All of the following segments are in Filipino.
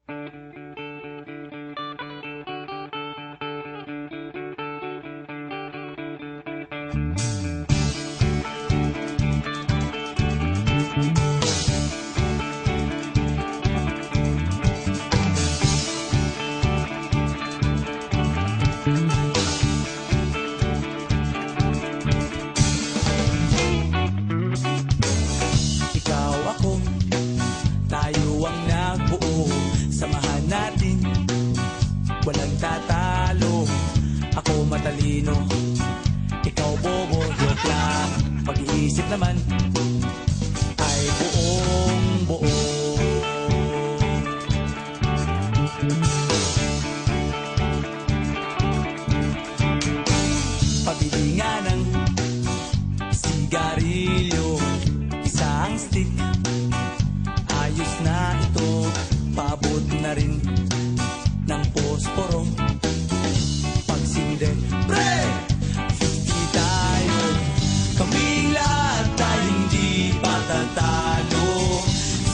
Ikaw ako, tayo ang nagbuo. Samahan natin, walang tatalo. Ako matalino, ikaw bobo. Joke lang, pag-iisip naman ay buong buo. Pabili nga ng sigarilyo, isang stick, ayos na ito. Paabot na rin ng posporo. Pagsinde, pre! 50 tayo, kaming lahat tayo hindi patatalo.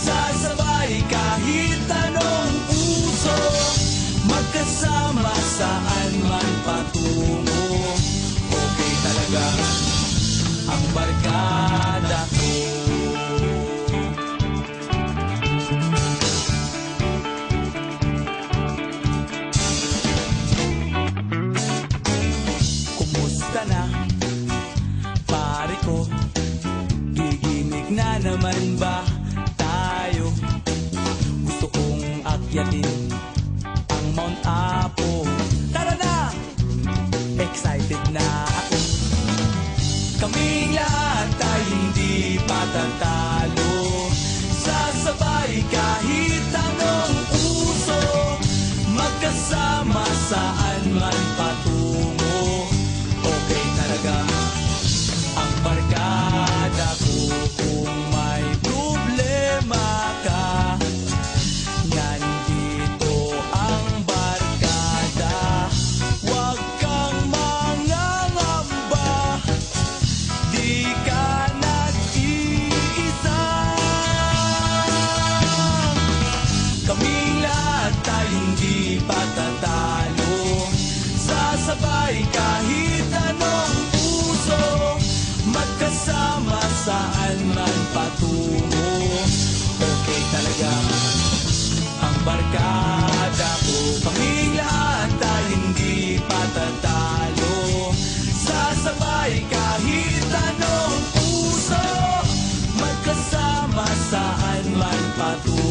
Sasabay kahit anong puso, magkasama saan man patungo. Okay talaga ang barkada ko. Kumusta na, pare ko? Gigimik na naman ba tayo? Gusto kong akyatin ang Mount Apo. Tara na! Excited na ako. Kaming lahat tayo hindi patatalo. Sasabay kahit anong uso, magkasama saan man patungo. Okay talaga ang barkada ko. Kung may problema ka, nandito ang barkada. Huwag kang mangangamba, di ka nag-iisa. Kaming lahat tayo hindi patatalo. Sasabay kahit anong puso, magkasama saan man patungo. Okay talaga ang barkada ko. Kaming lahat tayo hindi patatalo. Sasabay kahit anong puso, magkasama saan man patungo.